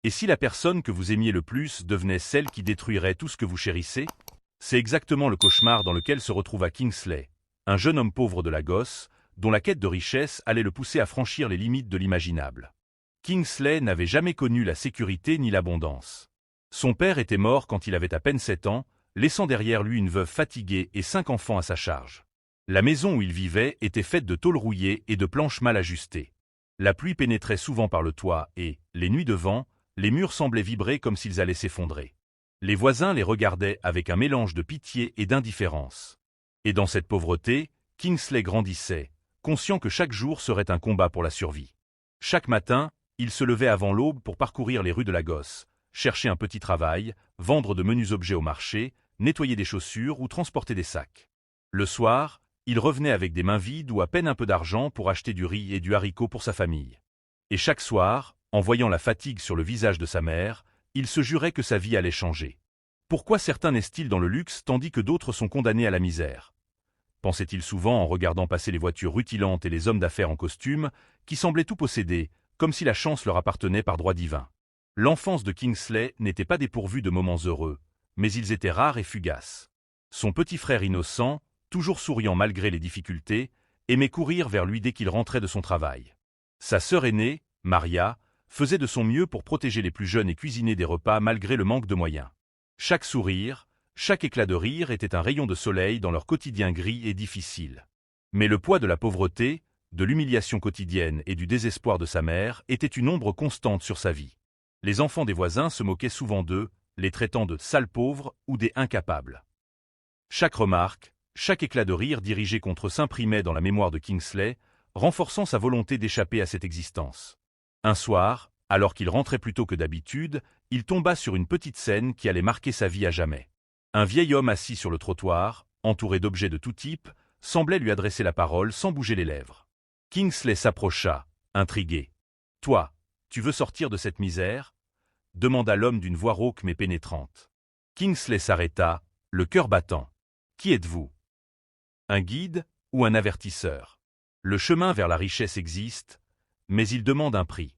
Et si la personne que vous aimiez le plus devenait celle qui détruirait tout ce que vous chérissez? C'est exactement le cauchemar dans lequel se retrouva Kingsley, un jeune homme pauvre de Lagos, dont la quête de richesse allait le pousser à franchir les limites de l'imaginable. Kingsley n'avait jamais connu la sécurité ni l'abondance. Son père était mort quand il avait à peine 7 ans, laissant derrière lui une veuve fatiguée et 5 enfants à sa charge. La maison où il vivait était faite de tôles rouillées et de planches mal ajustées. La pluie pénétrait souvent par le toit et, les nuits de vent, les murs semblaient vibrer comme s'ils allaient s'effondrer. Les voisins les regardaient avec un mélange de pitié et d'indifférence. Et dans cette pauvreté, Kingsley grandissait, conscient que chaque jour serait un combat pour la survie. Chaque matin, il se levait avant l'aube pour parcourir les rues de Lagos, chercher un petit travail, vendre de menus objets au marché, nettoyer des chaussures ou transporter des sacs. Le soir, il revenait avec des mains vides ou à peine un peu d'argent pour acheter du riz et du haricot pour sa famille. Et chaque soir, en voyant la fatigue sur le visage de sa mère, il se jurait que sa vie allait changer. Pourquoi certains naissent-ils dans le luxe tandis que d'autres sont condamnés à la misère? Pensait-il souvent en regardant passer les voitures rutilantes et les hommes d'affaires en costume, qui semblaient tout posséder, comme si la chance leur appartenait par droit divin. L'enfance de Kingsley n'était pas dépourvue de moments heureux, mais ils étaient rares et fugaces. Son petit frère innocent, toujours souriant malgré les difficultés, aimait courir vers lui dès qu'il rentrait de son travail. Sa sœur aînée, Maria, faisait de son mieux pour protéger les plus jeunes et cuisiner des repas malgré le manque de moyens. Chaque sourire, chaque éclat de rire était un rayon de soleil dans leur quotidien gris et difficile. Mais le poids de la pauvreté, de l'humiliation quotidienne et du désespoir de sa mère était une ombre constante sur sa vie. Les enfants des voisins se moquaient souvent d'eux, les traitant de « sales pauvres » ou des « incapables ». Chaque remarque, chaque éclat de rire dirigé contre s'imprimait dans la mémoire de Kingsley, renforçant sa volonté d'échapper à cette existence. Un soir, alors qu'il rentrait plus tôt que d'habitude, il tomba sur une petite scène qui allait marquer sa vie à jamais. Un vieil homme assis sur le trottoir, entouré d'objets de tout type, semblait lui adresser la parole sans bouger les lèvres. Kingsley s'approcha, intrigué. « Toi, tu veux sortir de cette misère ?» demanda l'homme d'une voix rauque mais pénétrante. Kingsley s'arrêta, le cœur battant. « Qui êtes-vous? Un guide ou un avertisseur? Le chemin vers la richesse existe, mais il demande un prix. »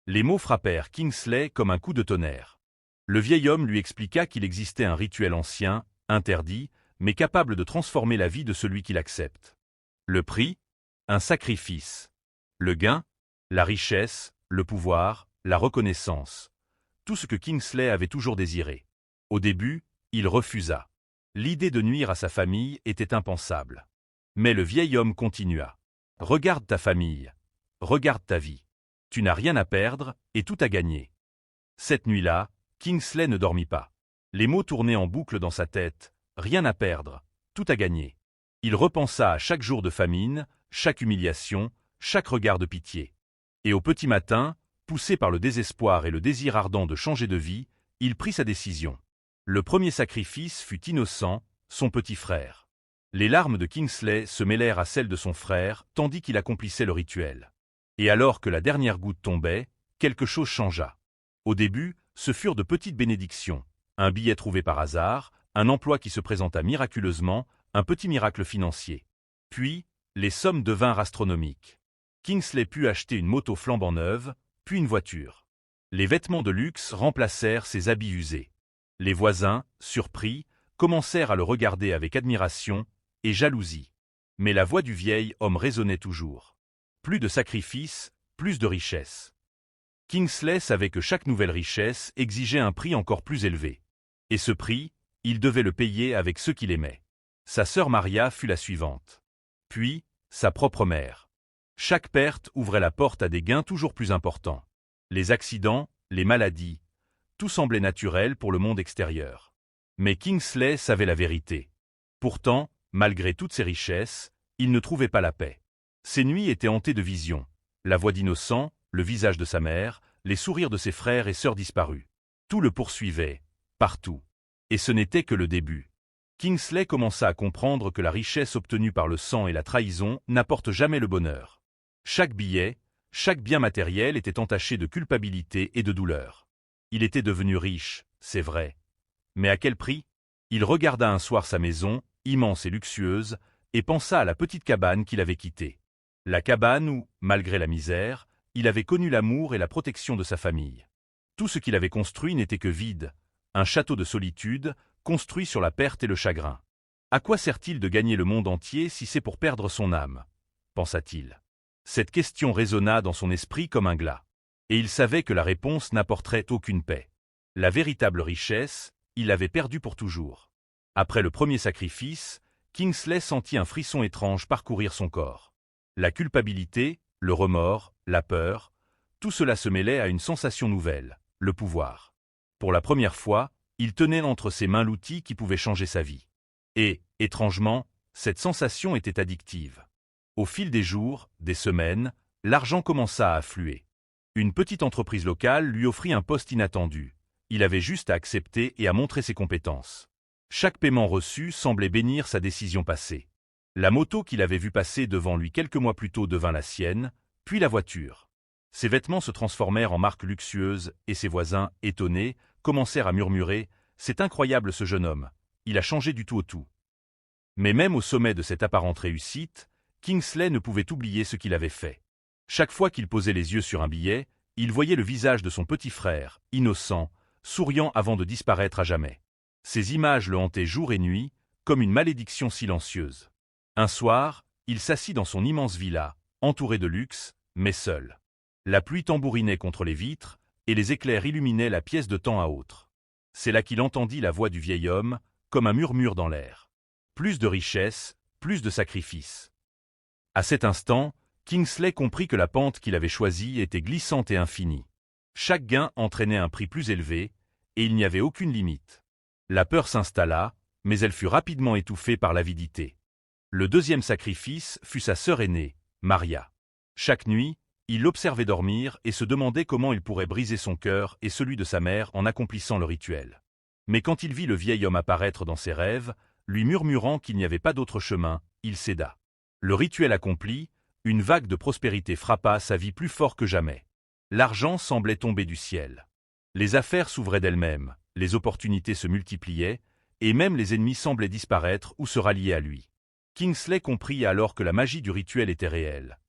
Les mots frappèrent Kingsley comme un coup de tonnerre. Le vieil homme lui expliqua qu'il existait un rituel ancien, interdit, mais capable de transformer la vie de celui qui l'accepte. Le prix? Un sacrifice. Le gain? La richesse, le pouvoir, la reconnaissance. Tout ce que Kingsley avait toujours désiré. Au début, il refusa. L'idée de nuire à sa famille était impensable. Mais le vieil homme continua. « Regarde ta famille. Regarde ta vie. Tu n'as rien à perdre et tout à gagner. » Cette nuit-là, Kingsley ne dormit pas. Les mots tournaient en boucle dans sa tête. Rien à perdre, tout à gagner. Il repensa à chaque jour de famine, chaque humiliation, chaque regard de pitié. Et au petit matin, poussé par le désespoir et le désir ardent de changer de vie, il prit sa décision. Le premier sacrifice fut innocent, son petit frère. Les larmes de Kingsley se mêlèrent à celles de son frère, tandis qu'il accomplissait le rituel. Et alors que la dernière goutte tombait, quelque chose changea. Au début, ce furent de petites bénédictions, un billet trouvé par hasard, un emploi qui se présenta miraculeusement, un petit miracle financier. Puis, les sommes devinrent astronomiques. Kingsley put acheter une moto flambant neuve, puis une voiture. Les vêtements de luxe remplacèrent ses habits usés. Les voisins, surpris, commencèrent à le regarder avec admiration et jalousie. Mais la voix du vieil homme résonnait toujours. Plus de sacrifices, plus de richesse. Kingsley savait que chaque nouvelle richesse exigeait un prix encore plus élevé. Et ce prix, il devait le payer avec ceux qu'il aimait. Sa sœur Maria fut la suivante. Puis, sa propre mère. Chaque perte ouvrait la porte à des gains toujours plus importants. Les accidents, les maladies, tout semblait naturel pour le monde extérieur. Mais Kingsley savait la vérité. Pourtant, malgré toutes ses richesses, il ne trouvait pas la paix. Ses nuits étaient hantées de visions. La voix d'innocent, le visage de sa mère, les sourires de ses frères et sœurs disparus. Tout le poursuivait, partout. Et ce n'était que le début. Kingsley commença à comprendre que la richesse obtenue par le sang et la trahison n'apporte jamais le bonheur. Chaque billet, chaque bien matériel était entaché de culpabilité et de douleur. Il était devenu riche, c'est vrai. Mais à quel prix? Il regarda un soir sa maison, immense et luxueuse, et pensa à la petite cabane qu'il avait quittée. La cabane où, malgré la misère, il avait connu l'amour et la protection de sa famille. Tout ce qu'il avait construit n'était que vide, un château de solitude, construit sur la perte et le chagrin. À quoi sert-il de gagner le monde entier si c'est pour perdre son âme? Pensa-t-il. Cette question résonna dans son esprit comme un glas. Et il savait que la réponse n'apporterait aucune paix. La véritable richesse, il l'avait perdue pour toujours. Après le premier sacrifice, Kingsley sentit un frisson étrange parcourir son corps. La culpabilité, le remords, la peur, tout cela se mêlait à une sensation nouvelle, le pouvoir. Pour la première fois, il tenait entre ses mains l'outil qui pouvait changer sa vie. Et, étrangement, cette sensation était addictive. Au fil des jours, des semaines, l'argent commença à affluer. Une petite entreprise locale lui offrit un poste inattendu. Il avait juste à accepter et à montrer ses compétences. Chaque paiement reçu semblait bénir sa décision passée. La moto qu'il avait vue passer devant lui quelques mois plus tôt devint la sienne, puis la voiture. Ses vêtements se transformèrent en marques luxueuses et ses voisins, étonnés, commencèrent à murmurer « C'est incroyable ce jeune homme, il a changé du tout au tout ». Mais même au sommet de cette apparente réussite, Kingsley ne pouvait oublier ce qu'il avait fait. Chaque fois qu'il posait les yeux sur un billet, il voyait le visage de son petit frère, innocent, souriant avant de disparaître à jamais. Ces images le hantaient jour et nuit, comme une malédiction silencieuse. Un soir, il s'assit dans son immense villa, entouré de luxe, mais seul. La pluie tambourinait contre les vitres, et les éclairs illuminaient la pièce de temps à autre. C'est là qu'il entendit la voix du vieil homme, comme un murmure dans l'air. Plus de richesse, plus de sacrifices. À cet instant, Kingsley comprit que la pente qu'il avait choisie était glissante et infinie. Chaque gain entraînait un prix plus élevé, et il n'y avait aucune limite. La peur s'installa, mais elle fut rapidement étouffée par l'avidité. Le deuxième sacrifice fut sa sœur aînée, Maria. Chaque nuit, il l'observait dormir et se demandait comment il pourrait briser son cœur et celui de sa mère en accomplissant le rituel. Mais quand il vit le vieil homme apparaître dans ses rêves, lui murmurant qu'il n'y avait pas d'autre chemin, il céda. Le rituel accompli, une vague de prospérité frappa sa vie plus fort que jamais. L'argent semblait tomber du ciel. Les affaires s'ouvraient d'elles-mêmes, les opportunités se multipliaient, et même les ennemis semblaient disparaître ou se rallier à lui. Kingsley comprit alors que la magie du rituel était réelle,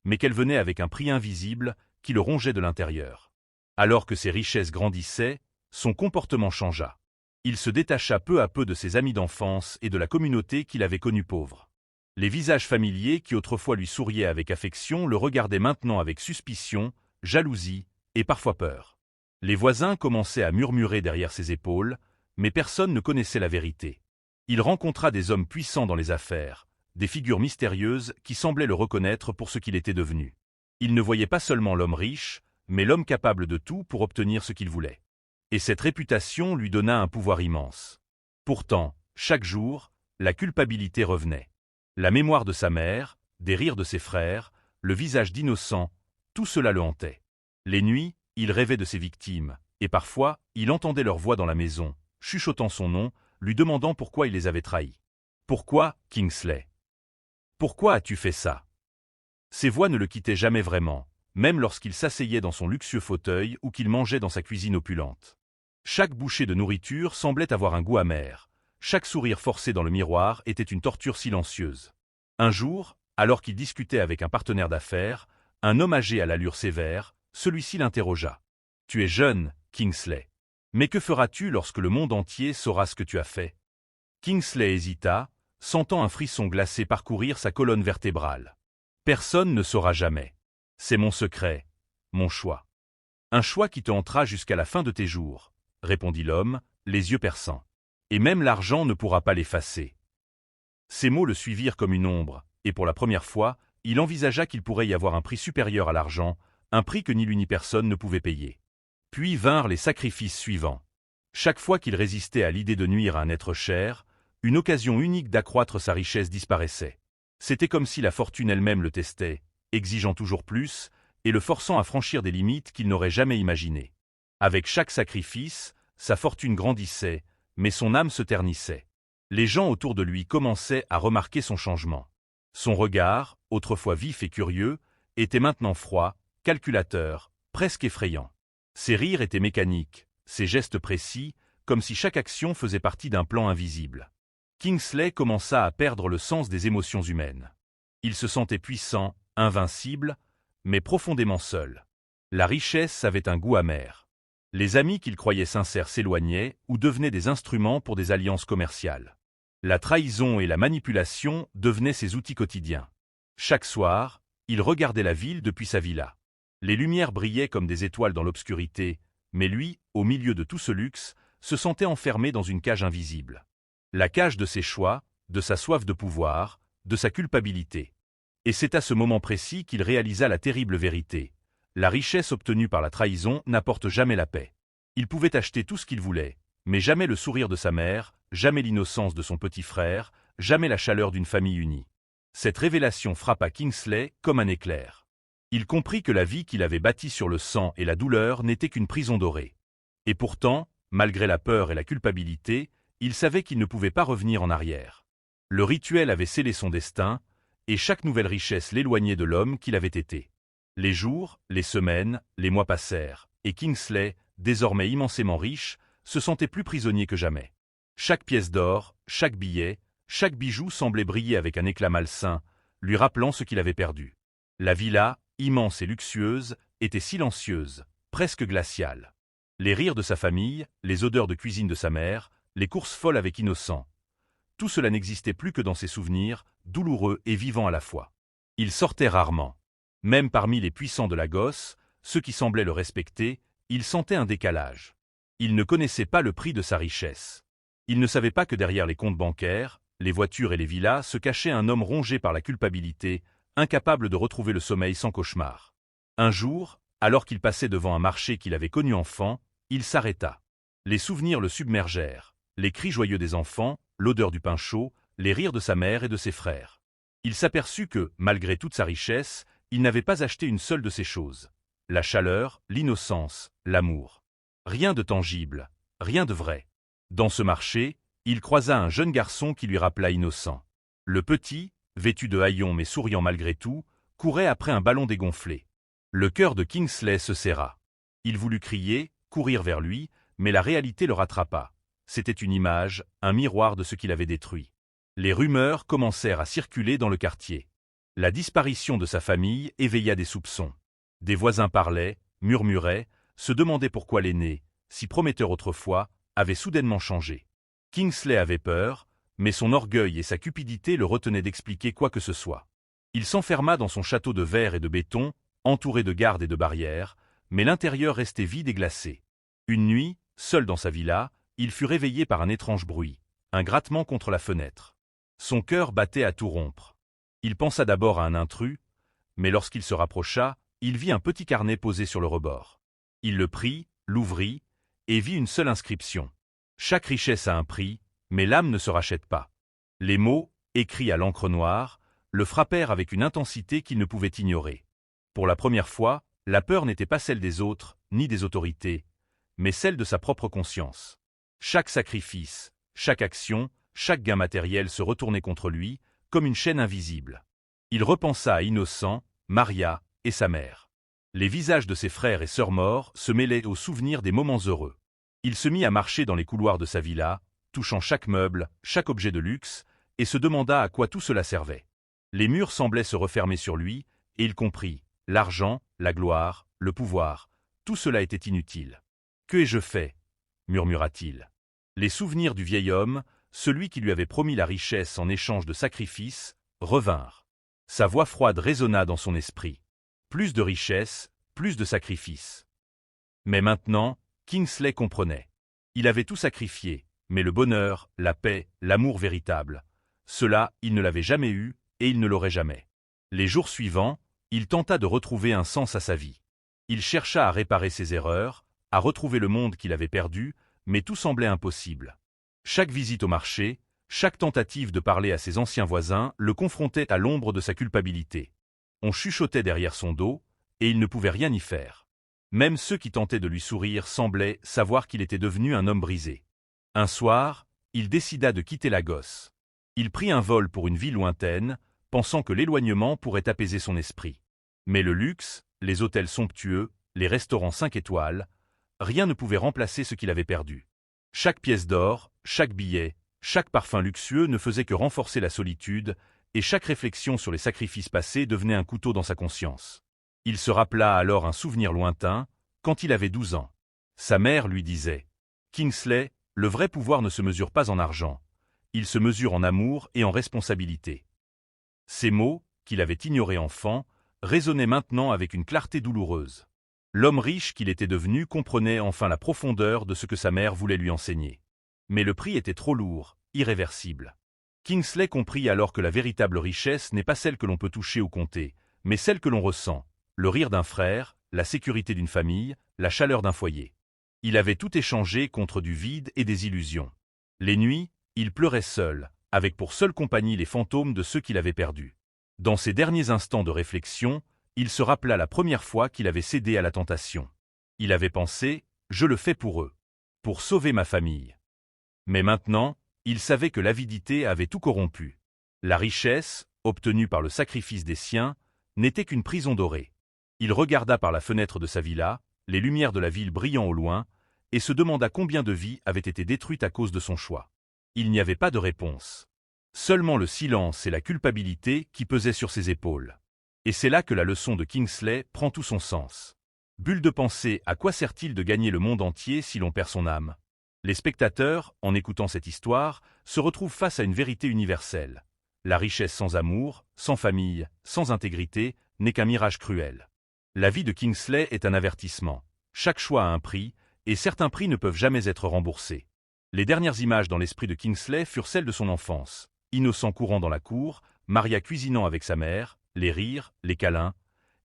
mais qu'elle venait avec un prix invisible qui le rongeait de l'intérieur. Alors que ses richesses grandissaient, son comportement changea. Il se détacha peu à peu de ses amis d'enfance et de la communauté qu'il avait connue pauvre. Les visages familiers qui autrefois lui souriaient avec affection le regardaient maintenant avec suspicion, jalousie et parfois peur. Les voisins commençaient à murmurer derrière ses épaules, mais personne ne connaissait la vérité. Il rencontra des hommes puissants dans les affaires, des figures mystérieuses qui semblaient le reconnaître pour ce qu'il était devenu. Il ne voyait pas seulement l'homme riche, mais l'homme capable de tout pour obtenir ce qu'il voulait. Et cette réputation lui donna un pouvoir immense. Pourtant, chaque jour, la culpabilité revenait. La mémoire de sa mère, des rires de ses frères, le visage d'innocent, tout cela le hantait. Les nuits, il rêvait de ses victimes, et parfois, il entendait leur voix dans la maison, chuchotant son nom, lui demandant pourquoi il les avait trahis. « Pourquoi, Kingsley? Pourquoi as-tu fait ça ?» Ces voix ne le quittaient jamais vraiment, même lorsqu'il s'asseyait dans son luxueux fauteuil ou qu'il mangeait dans sa cuisine opulente. Chaque bouchée de nourriture semblait avoir un goût amer. Chaque sourire forcé dans le miroir était une torture silencieuse. Un jour, alors qu'il discutait avec un partenaire d'affaires, un homme âgé à l'allure sévère, celui-ci l'interrogea. « Tu es jeune, Kingsley. Mais que feras-tu lorsque le monde entier saura ce que tu as fait ?» Kingsley hésita, sentant un frisson glacé parcourir sa colonne vertébrale. « Personne ne saura jamais. C'est mon secret, mon choix. »« Un choix qui te hantera jusqu'à la fin de tes jours, » répondit l'homme, les yeux perçants. « Et même l'argent ne pourra pas l'effacer. » Ces mots le suivirent comme une ombre, et pour la première fois, il envisagea qu'il pourrait y avoir un prix supérieur à l'argent, un prix que ni lui ni personne ne pouvait payer. Puis vinrent les sacrifices suivants. Chaque fois qu'il résistait à l'idée de nuire à un être cher, une occasion unique d'accroître sa richesse disparaissait. C'était comme si la fortune elle-même le testait, exigeant toujours plus, et le forçant à franchir des limites qu'il n'aurait jamais imaginées. Avec chaque sacrifice, sa fortune grandissait, mais son âme se ternissait. Les gens autour de lui commençaient à remarquer son changement. Son regard, autrefois vif et curieux, était maintenant froid, calculateur, presque effrayant. Ses rires étaient mécaniques, ses gestes précis, comme si chaque action faisait partie d'un plan invisible. Kingsley commença à perdre le sens des émotions humaines. Il se sentait puissant, invincible, mais profondément seul. La richesse avait un goût amer. Les amis qu'il croyait sincères s'éloignaient ou devenaient des instruments pour des alliances commerciales. La trahison et la manipulation devenaient ses outils quotidiens. Chaque soir, il regardait la ville depuis sa villa. Les lumières brillaient comme des étoiles dans l'obscurité, mais lui, au milieu de tout ce luxe, se sentait enfermé dans une cage invisible. La cage de ses choix, de sa soif de pouvoir, de sa culpabilité. Et c'est à ce moment précis qu'il réalisa la terrible vérité. La richesse obtenue par la trahison n'apporte jamais la paix. Il pouvait acheter tout ce qu'il voulait, mais jamais le sourire de sa mère, jamais l'innocence de son petit frère, jamais la chaleur d'une famille unie. Cette révélation frappa Kingsley comme un éclair. Il comprit que la vie qu'il avait bâtie sur le sang et la douleur n'était qu'une prison dorée. Et pourtant, malgré la peur et la culpabilité, il savait qu'il ne pouvait pas revenir en arrière. Le rituel avait scellé son destin, et chaque nouvelle richesse l'éloignait de l'homme qu'il avait été. Les jours, les semaines, les mois passèrent, et Kingsley, désormais immensément riche, se sentait plus prisonnier que jamais. Chaque pièce d'or, chaque billet, chaque bijou semblait briller avec un éclat malsain, lui rappelant ce qu'il avait perdu. La villa, immense et luxueuse, était silencieuse, presque glaciale. Les rires de sa famille, les odeurs de cuisine de sa mère, les courses folles avec Innocent. Tout cela n'existait plus que dans ses souvenirs, douloureux et vivants à la fois. Il sortait rarement. Même parmi les puissants de Lagos, ceux qui semblaient le respecter, il sentait un décalage. Il ne connaissait pas le prix de sa richesse. Il ne savait pas que derrière les comptes bancaires, les voitures et les villas se cachait un homme rongé par la culpabilité, incapable de retrouver le sommeil sans cauchemar. Un jour, alors qu'il passait devant un marché qu'il avait connu enfant, il s'arrêta. Les souvenirs le submergèrent, les cris joyeux des enfants, l'odeur du pain chaud, les rires de sa mère et de ses frères. Il s'aperçut que, malgré toute sa richesse, il n'avait pas acheté une seule de ces choses. La chaleur, l'innocence, l'amour. Rien de tangible, rien de vrai. Dans ce marché, il croisa un jeune garçon qui lui rappela Innocent. Le petit, vêtu de haillons mais souriant malgré tout, courait après un ballon dégonflé. Le cœur de Kingsley se serra. Il voulut crier, courir vers lui, mais la réalité le rattrapa. C'était une image, un miroir de ce qu'il avait détruit. Les rumeurs commencèrent à circuler dans le quartier. La disparition de sa famille éveilla des soupçons. Des voisins parlaient, murmuraient, se demandaient pourquoi l'aîné, si prometteur autrefois, avait soudainement changé. Kingsley avait peur, mais son orgueil et sa cupidité le retenaient d'expliquer quoi que ce soit. Il s'enferma dans son château de verre et de béton, entouré de gardes et de barrières, mais l'intérieur restait vide et glacé. Une nuit, seul dans sa villa, il fut réveillé par un étrange bruit, un grattement contre la fenêtre. Son cœur battait à tout rompre. Il pensa d'abord à un intrus, mais lorsqu'il se rapprocha, il vit un petit carnet posé sur le rebord. Il le prit, l'ouvrit, et vit une seule inscription. Chaque richesse a un prix, mais l'âme ne se rachète pas. Les mots, écrits à l'encre noire, le frappèrent avec une intensité qu'il ne pouvait ignorer. Pour la première fois, la peur n'était pas celle des autres, ni des autorités, mais celle de sa propre conscience. Chaque sacrifice, chaque action, chaque gain matériel se retournait contre lui, comme une chaîne invisible. Il repensa à Innocent, Maria et sa mère. Les visages de ses frères et sœurs morts se mêlaient aux souvenirs des moments heureux. Il se mit à marcher dans les couloirs de sa villa, touchant chaque meuble, chaque objet de luxe, et se demanda à quoi tout cela servait. Les murs semblaient se refermer sur lui, et il comprit, l'argent, la gloire, le pouvoir, tout cela était inutile. « Que ai-je fait » murmura-t-il. Les souvenirs du vieil homme, celui qui lui avait promis la richesse en échange de sacrifices, revinrent. Sa voix froide résonna dans son esprit. Plus de richesse, plus de sacrifices. Mais maintenant, Kingsley comprenait. Il avait tout sacrifié, mais le bonheur, la paix, l'amour véritable, cela, il ne l'avait jamais eu, et il ne l'aurait jamais. Les jours suivants, il tenta de retrouver un sens à sa vie. Il chercha à réparer ses erreurs, à retrouver le monde qu'il avait perdu, mais tout semblait impossible. Chaque visite au marché, chaque tentative de parler à ses anciens voisins le confrontait à l'ombre de sa culpabilité. On chuchotait derrière son dos, et il ne pouvait rien y faire. Même ceux qui tentaient de lui sourire semblaient savoir qu'il était devenu un homme brisé. Un soir, il décida de quitter Lagos. Il prit un vol pour une ville lointaine, pensant que l'éloignement pourrait apaiser son esprit. Mais le luxe, les hôtels somptueux, les restaurants 5 étoiles, rien ne pouvait remplacer ce qu'il avait perdu. Chaque pièce d'or, chaque billet, chaque parfum luxueux ne faisait que renforcer la solitude, et chaque réflexion sur les sacrifices passés devenait un couteau dans sa conscience. Il se rappela alors un souvenir lointain, quand il avait 12 ans. Sa mère lui disait « Kingsley, le vrai pouvoir ne se mesure pas en argent, il se mesure en amour et en responsabilité. » Ces mots, qu'il avait ignorés enfant, résonnaient maintenant avec une clarté douloureuse. L'homme riche qu'il était devenu comprenait enfin la profondeur de ce que sa mère voulait lui enseigner. Mais le prix était trop lourd, irréversible. Kingsley comprit alors que la véritable richesse n'est pas celle que l'on peut toucher ou compter, mais celle que l'on ressent, le rire d'un frère, la sécurité d'une famille, la chaleur d'un foyer. Il avait tout échangé contre du vide et des illusions. Les nuits, il pleurait seul, avec pour seule compagnie les fantômes de ceux qu'il avait perdus. Dans ses derniers instants de réflexion, il se rappela la première fois qu'il avait cédé à la tentation. Il avait pensé « Je le fais pour eux, pour sauver ma famille ». Mais maintenant, il savait que l'avidité avait tout corrompu. La richesse, obtenue par le sacrifice des siens, n'était qu'une prison dorée. Il regarda par la fenêtre de sa villa, les lumières de la ville brillant au loin, et se demanda combien de vies avaient été détruites à cause de son choix. Il n'y avait pas de réponse. Seulement le silence et la culpabilité qui pesaient sur ses épaules. Et c'est là que la leçon de Kingsley prend tout son sens. Bulle de pensée, à quoi sert-il de gagner le monde entier si l'on perd son âme? Les spectateurs, en écoutant cette histoire, se retrouvent face à une vérité universelle. La richesse sans amour, sans famille, sans intégrité, n'est qu'un mirage cruel. La vie de Kingsley est un avertissement. Chaque choix a un prix, et certains prix ne peuvent jamais être remboursés. Les dernières images dans l'esprit de Kingsley furent celles de son enfance. Innocent courant dans la cour, Maria cuisinant avec sa mère, les rires, les câlins,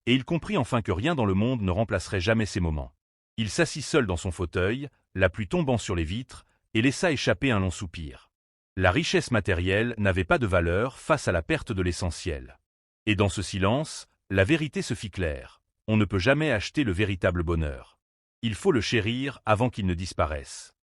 et il comprit enfin que rien dans le monde ne remplacerait jamais ces moments. Il s'assit seul dans son fauteuil, la pluie tombant sur les vitres, et laissa échapper un long soupir. La richesse matérielle n'avait pas de valeur face à la perte de l'essentiel. Et dans ce silence, la vérité se fit claire. On ne peut jamais acheter le véritable bonheur. Il faut le chérir avant qu'il ne disparaisse.